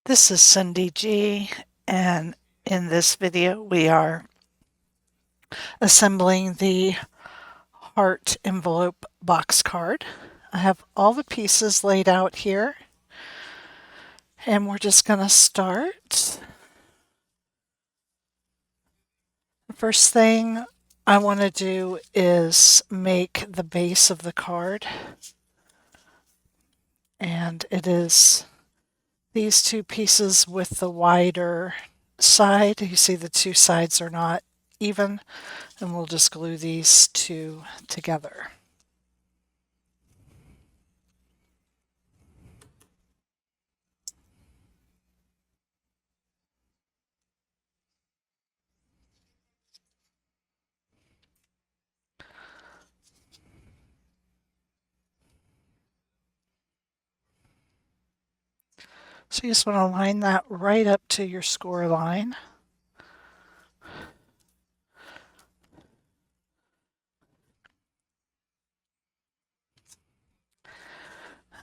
This is Cyndy G, and in this video we are assembling the heart envelope box card. I have all the pieces laid out here, and we're just going to start. The first thing I want to do is make the base of the card, and it is these two pieces with the wider side. You see the two sides are not even, and we'll just glue these two together. So you just want to line that right up to your score line.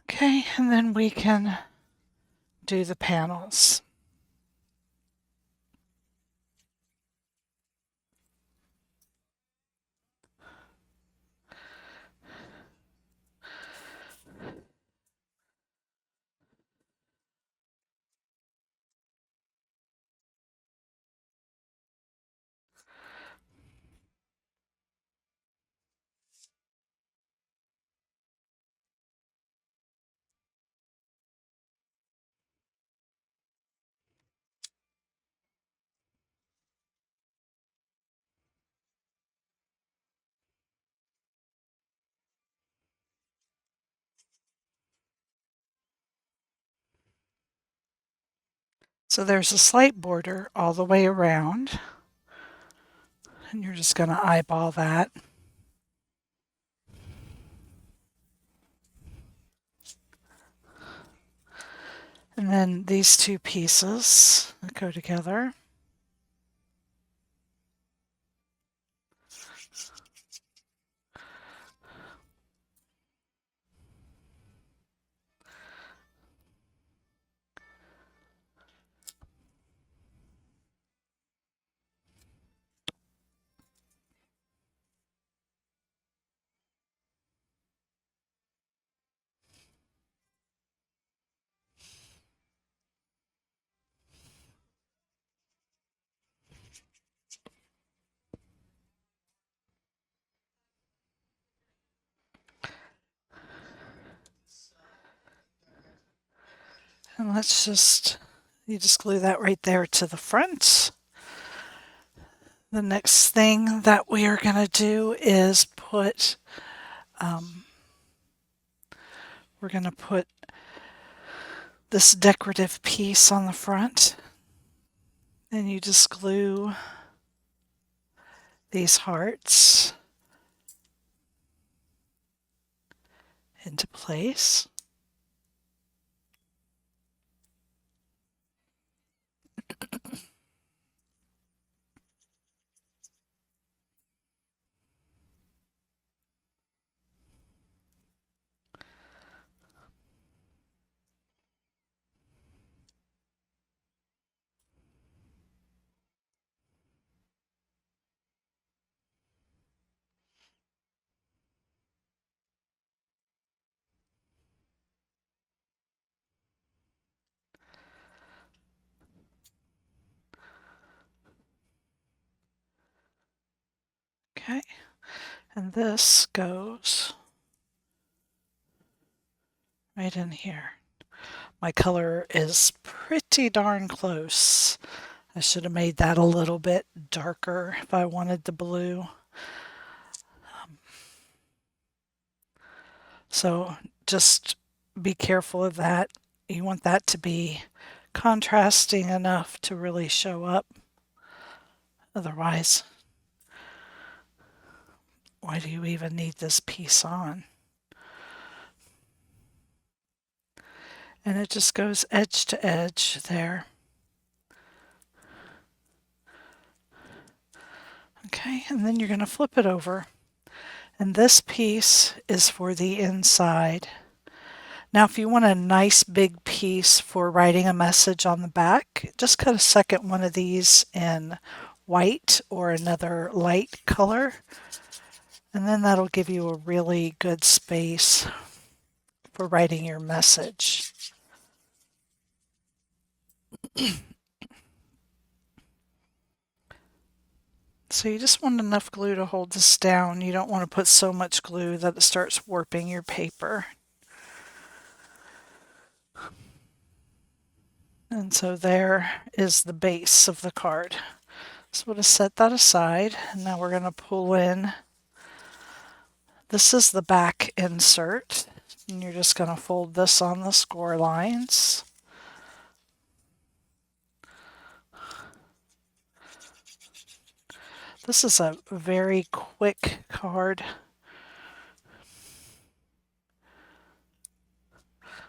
Okay, and then we can do the panels. So there's a slight border all the way around, and you're just going to eyeball that. And then these two pieces go together. And you just glue that right there to the front. The next thing that we are going to do is we're going to put this decorative piece on the front. And you just glue these hearts into place. Okay, and this goes right in here. My color is pretty darn close. I should have made that a little bit darker if I wanted the blue. So just be careful of that. You want that to be contrasting enough to really show up. Otherwise, why do you even need this piece on? And it just goes edge to edge there. Okay, and then you're going to flip it over. And this piece is for the inside. Now, if you want a nice big piece for writing a message on the back, just cut a second one of these in white or another light color, and then that'll give you a really good space for writing your message. So you just want enough glue to hold this down. You don't want to put so much glue that it starts warping your paper. And so there is the base of the card. So we'll just set that aside, and now we're going to pull in. This is the back insert, and you're just going to fold this on the score lines. This is a very quick card,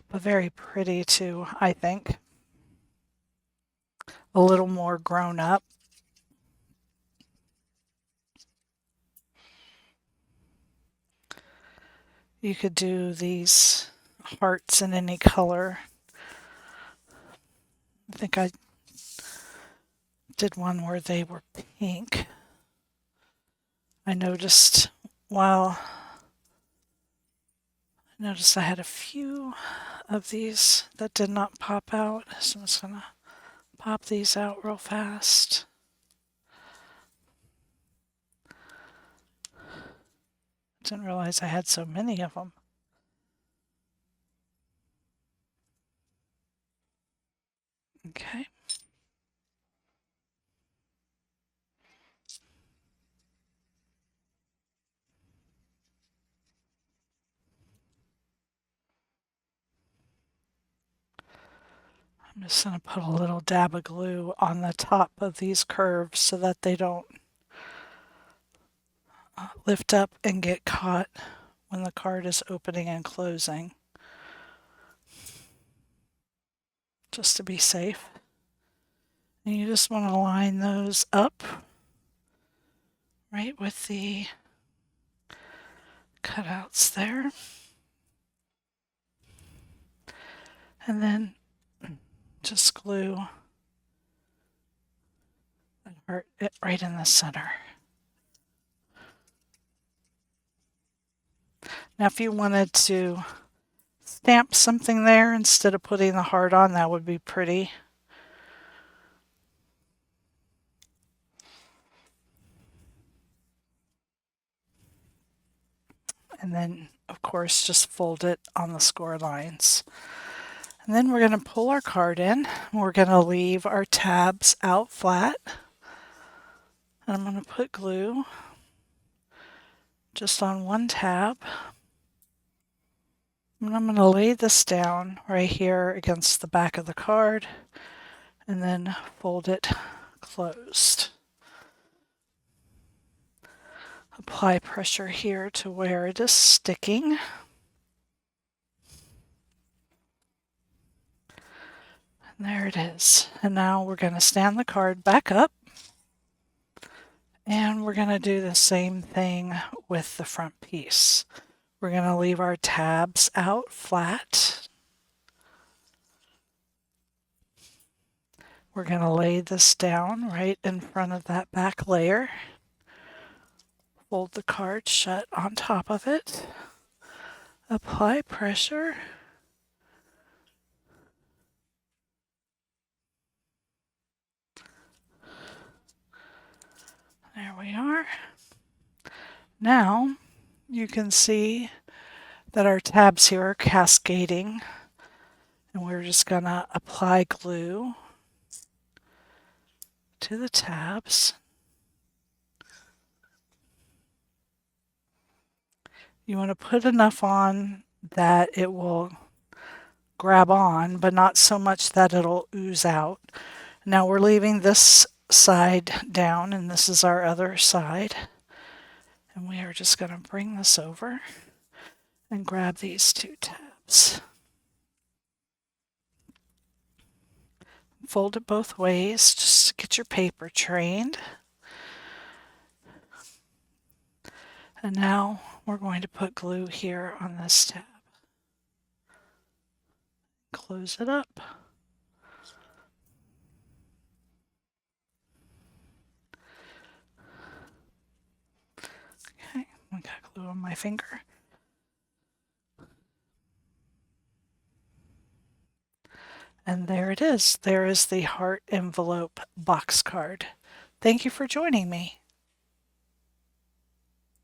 but very pretty too, I think. A little more grown up. You could do these hearts in any color. I think I did one where they were pink. I noticed I had a few of these that did not pop out, so I'm just going to pop these out real fast. Didn't realize I had so many of them. Okay. I'm just going to put a little dab of glue on the top of these curves so that they don't lift up and get caught when the card is opening and closing, just to be safe. And you just want to line those up right with the cutouts there. And then just glue that heart right in the center. Now, if you wanted to stamp something there instead of putting the heart on, that would be pretty. And then, of course, just fold it on the score lines. And then we're going to pull our card in. We're going to leave our tabs out flat. And I'm going to put glue just on one tab. And I'm going to lay this down right here against the back of the card and then fold it closed. Apply pressure here to where it is sticking. And there it is. And now we're going to stand the card back up. And we're going to do the same thing with the front piece. We're going to leave our tabs out flat. We're going to lay this down right in front of that back layer. Fold the card shut on top of it. Apply pressure. There we are. Now you can see that our tabs here are cascading, and we're just going to apply glue to the tabs. You want to put enough on that it will grab on, but not so much that it'll ooze out. Now we're leaving this side down, and this is our other side. And we are just going to bring this over and grab these two tabs. Fold it both ways just to get your paper trained. And now we're going to put glue here on this tab. close it up. Okay, I got glue on my finger. And there it is. There is the heart envelope box card. Thank you for joining me.